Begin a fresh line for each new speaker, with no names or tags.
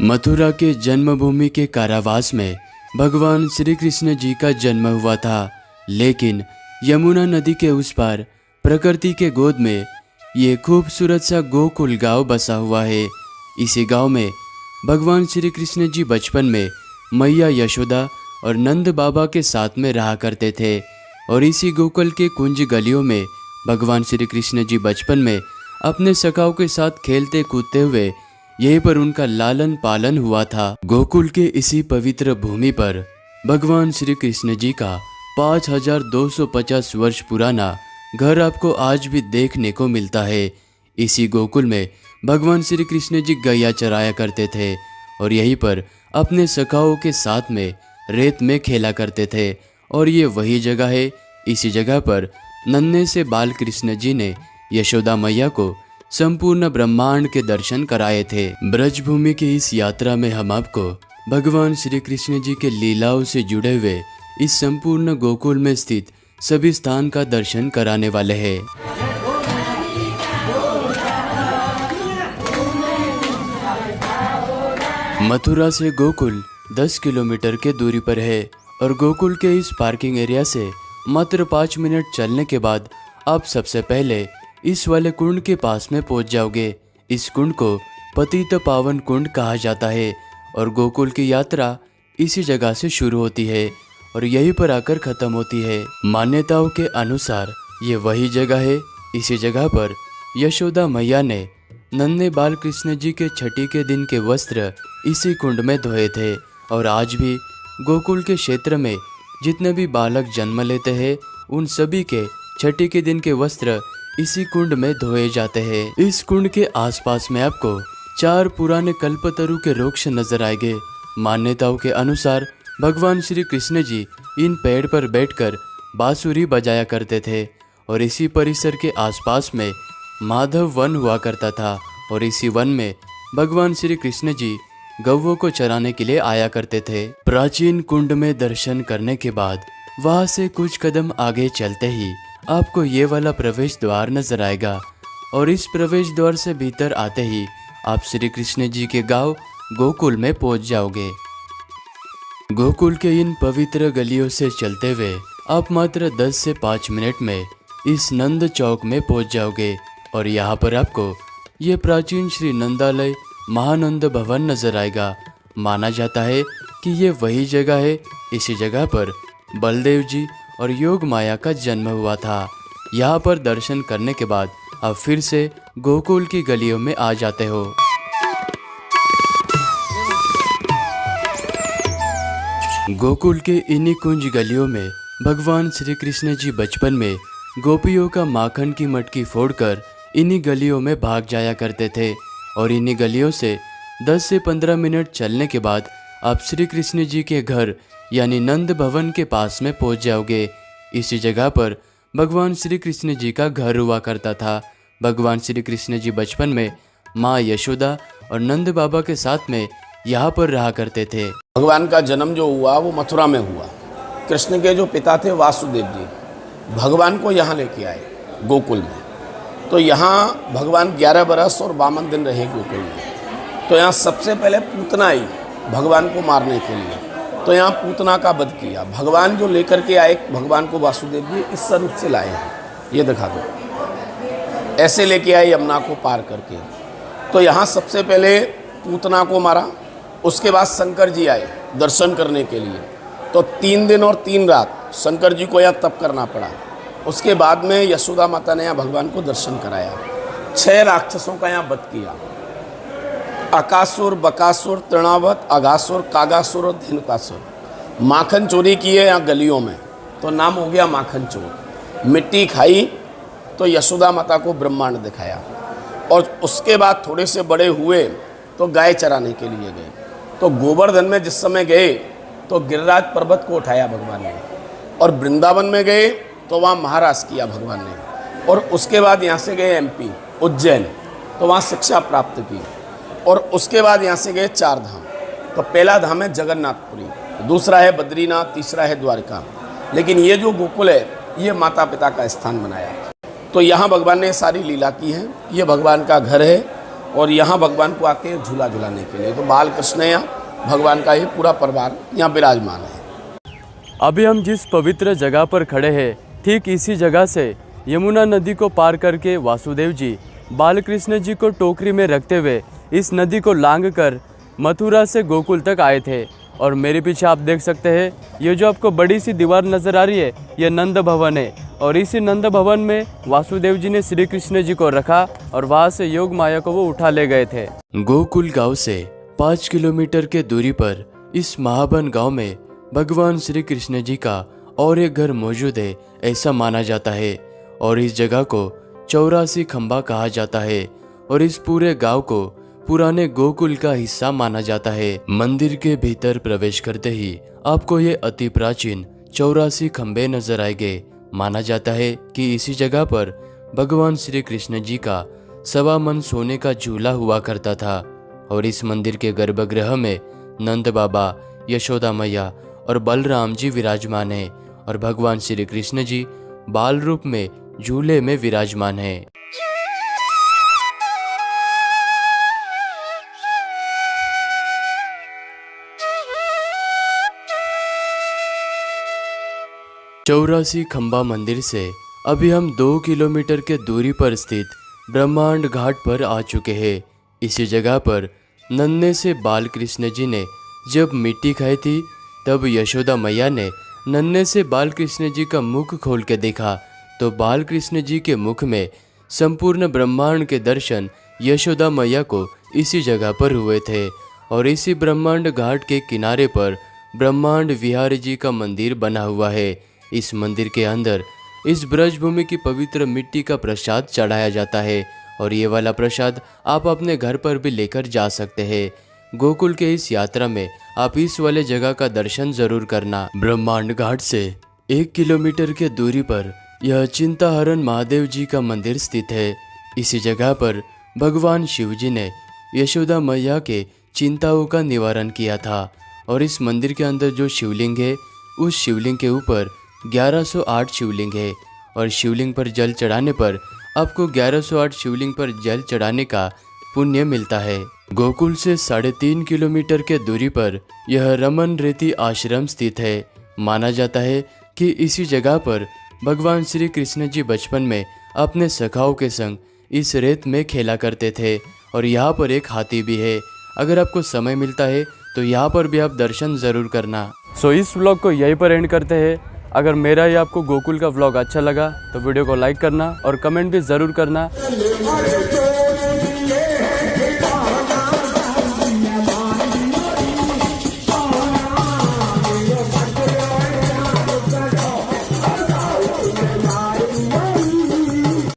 मथुरा के जन्मभूमि के कारावास में भगवान श्री कृष्ण जी का जन्म हुआ था, लेकिन यमुना नदी के उस पार प्रकृति के गोद में ये खूबसूरत सा गोकुल गांव बसा हुआ है। इसी गांव में भगवान श्री कृष्ण जी बचपन में मैया यशोदा और नंद बाबा के साथ में रहा करते थे और इसी गोकुल के कुंज गलियों में भगवान श्री कृष्ण जी बचपन में अपने सखाओं के साथ खेलते कूदते हुए यहीं पर उनका लालन पालन हुआ था। गोकुल के इसी पवित्र भूमि पर भगवान श्री कृष्ण जी का 5250 वर्ष पुराना घर आपको आज भी देखने को मिलता है। इसी गोकुल में भगवान श्री कृष्ण जी गैया चराया करते थे और यहीं पर अपने सखाओं के साथ में रेत में खेला करते थे और ये वही जगह है। इसी जगह पर नन्हे से बाल कृष्ण जी ने यशोदा मैया को संपूर्ण ब्रह्मांड के दर्शन कराए थे। ब्रजभूमि की इस यात्रा में हम आपको भगवान श्री कृष्ण जी के लीलाओं से जुड़े हुए इस संपूर्ण गोकुल में स्थित सभी स्थान का दर्शन कराने वाले हैं। मथुरा से गोकुल 10 किलोमीटर के दूरी पर है और गोकुल के इस पार्किंग एरिया से मात्र 5 मिनट चलने के बाद आप सबसे पहले इस वाले कुंड के पास में पहुंच जाओगे। इस कुंड को पतित पावन कुंड कहा जाता है और गोकुल की यात्रा इसी जगह से शुरू होती है और यहीं पर आकर खत्म होती है। मान्यताओं के अनुसार ये वही जगह है। इसी जगह पर यशोदा मैया ने नन्हे बाल कृष्ण जी के छठी के दिन के वस्त्र इसी कुंड में धोए थे और आज भी गोकुल के क्षेत्र में जितने भी बालक जन्म लेते हैं उन सभी के छठी के दिन के वस्त्र इसी कुंड में धोए जाते हैं। इस कुंड के आसपास में आपको 4 पुराने कल्पतरु के वृक्ष नजर आएंगे। मान्यताओं के अनुसार भगवान श्री कृष्ण जी इन पेड़ पर बैठकर बांसुरी बजाया करते थे और इसी परिसर के आसपास में माधव वन हुआ करता था और इसी वन में भगवान श्री कृष्ण जी गौवों को चराने के लिए आया करते थे। प्राचीन कुंड में दर्शन करने के बाद वहां से कुछ कदम आगे चलते ही आपको ये वाला प्रवेश द्वार नजर आएगा और इस प्रवेश द्वार से भीतर आते ही आप श्री कृष्ण जी के गांव गोकुल में पहुंच जाओगे। गोकुल के इन पवित्र गलियों से चलते हुए आप मात्र 10 से 5 मिनट में इस नंद चौक में पहुंच जाओगे और यहाँ पर आपको ये प्राचीन श्री नंदालय महानंद भवन नजर आएगा। माना जाता है कि ये वही जगह है। इसी जगह पर बलदेव जी और योग माया का जन्म हुआ था। यहाँ पर दर्शन करने के बाद अब फिर से गोकुल की गलियों में आ जाते हो। गोकुल के इन्हीं कुंज गलियों में भगवान श्री कृष्ण जी बचपन में गोपियों का माखन की मटकी फोड़कर इन्हीं गलियों में भाग जाया करते थे और इन्हीं गलियों से 10 से 15 मिनट चलने के बाद आप श्री कृष्ण जी के घर यानी नंद भवन के पास में पहुंच जाओगे। इसी जगह पर भगवान श्री कृष्ण जी का घर हुआ करता था। भगवान श्री कृष्ण जी बचपन में माँ यशोदा और नंद बाबा के साथ में यहाँ पर रहा करते थे।
भगवान का जन्म जो हुआ वो मथुरा में हुआ। कृष्ण के जो पिता थे वासुदेव जी भगवान को यहाँ लेके आए गोकुल में। तो यहाँ भगवान 11 बरस और 52 दिन रहे गोकुल में। तो यहाँ सबसे पहले पूतना आई भगवान को मारने के लिए, तो यहाँ पूतना का वध किया। भगवान जो लेकर के आए भगवान को वासुदेव जी इस स्वरूप से लाए हैं, ये दिखा दो, ऐसे लेके आए यमुना को पार करके। तो यहाँ सबसे पहले पूतना को मारा, उसके बाद शंकर जी आए दर्शन करने के लिए। तो 3 दिन और 3 रात शंकर जी को यहाँ तप करना पड़ा। उसके बाद में यशोदा माता ने यहाँ भगवान को दर्शन कराया। 6 राक्षसों का यहाँ वध किया, अकासुर, बकासुर, तृणावत, अघासुर, कागासुर और धेनुकासुर। माखन चोरी की है यहाँ गलियों में, तो नाम हो गया माखन चोर। मिट्टी खाई तो यशोदा माता को ब्रह्मांड दिखाया और उसके बाद थोड़े से बड़े हुए तो गाय चराने के लिए गए। तो गोवर्धन में जिस समय गए तो गिरिराज पर्वत को उठाया भगवान ने, और वृंदावन में गए तो वहाँ महाराज किया भगवान ने, और उसके बाद यहाँ से गए MP उज्जैन, तो वहाँ शिक्षा प्राप्त की। और उसके बाद यहाँ से गए 4 धाम। तो पहला धाम है जगन्नाथपुरी, दूसरा है बद्रीनाथ, तीसरा है द्वारका। लेकिन ये जो गोकुल है ये माता पिता का स्थान बनाया। तो यहाँ भगवान ने सारी लीला की है। ये भगवान का घर है और यहाँ भगवान को आते हैं झूला झुलाने के लिए। तो बाल कृष्ण यहाँ भगवान का ये पूरा परिवार यहाँ विराजमान है।
अभी हम जिस पवित्र जगह पर खड़े हैं, ठीक इसी जगह से यमुना नदी को पार करके वासुदेव जी बाल कृष्ण जी को टोकरी में रखते हुए इस नदी को लांघ कर मथुरा से गोकुल तक आए थे। और मेरे पीछे आप देख सकते हैं, ये जो आपको बड़ी सी दीवार नजर आ रही है, ये नंद भवन है। और इसी नंद भवन में वासुदेव जी ने श्री कृष्ण जी को रखा और वहाँ से योग माया को वो उठा ले गए थे। गोकुल गांव से 5 किलोमीटर के दूरी पर इस महाबन गांव में भगवान श्री कृष्ण जी का और एक घर मौजूद है, ऐसा माना जाता है। और इस जगह को 84 खंबा कहा जाता है और इस पूरे गांव को पुराने गोकुल का हिस्सा माना जाता है। मंदिर के भीतर प्रवेश करते ही आपको ये अति प्राचीन 84 खंबे नजर आएंगे। माना जाता है कि इसी जगह पर भगवान श्री कृष्ण जी का 1.25 मन सोने का झूला हुआ करता था। और इस मंदिर के गर्भगृह में नंद बाबा, यशोदा मैया और बलराम जी विराजमान है और भगवान श्री कृष्ण जी बाल रूप में झूले में विराजमान है। चौरासी खंबा मंदिर से अभी हम 2 किलोमीटर के दूरी पर स्थित ब्रह्मांड घाट पर आ चुके हैं। इसी जगह पर नन्हे से बाल कृष्ण जी ने जब मिट्टी खाई थी, तब यशोदा मैया ने नन्हे से बाल कृष्ण जी का मुख खोल के देखा तो बाल कृष्ण जी के मुख में संपूर्ण ब्रह्मांड के दर्शन यशोदा मैया को इसी जगह पर हुए थे। और इसी ब्रह्मांड घाट के किनारे पर ब्रह्मांड विहारी जी का मंदिर बना हुआ है। इस मंदिर के अंदर इस ब्रजभूमि की पवित्र मिट्टी का प्रसाद चढ़ाया जाता है और ये वाला प्रसाद आप अपने घर पर भी लेकर जा सकते हैं। गोकुल के इस यात्रा में आप इस वाले जगह का दर्शन जरूर करना। ब्रह्मांड घाट से 1 किलोमीटर के दूरी पर यह चिंताहरण महादेव जी का मंदिर स्थित है। इसी जगह पर भगवान शिव जी ने यशोदा मैया के चिंताओं का निवारण किया था। और इस मंदिर के अंदर जो शिवलिंग है, उस शिवलिंग के ऊपर 1108 शिवलिंग है और शिवलिंग पर जल चढ़ाने पर आपको 1108 शिवलिंग पर जल चढ़ाने का पुण्य मिलता है। गोकुल से 3.5 किलोमीटर के दूरी पर यह रमन रेती आश्रम स्थित है। माना जाता है कि इसी जगह पर भगवान श्री कृष्ण जी बचपन में अपने सखाओं के संग इस रेत में खेला करते थे। और यहाँ पर एक हाथी भी है। अगर आपको समय मिलता है तो यहाँ पर भी आप दर्शन जरूर करना। सो इस व्लॉग को यहीं पर एंड करते हैं। अगर मेरा या आपको गोकुल का व्लॉग अच्छा लगा तो वीडियो को लाइक करना और कमेंट भी ज़रूर करना।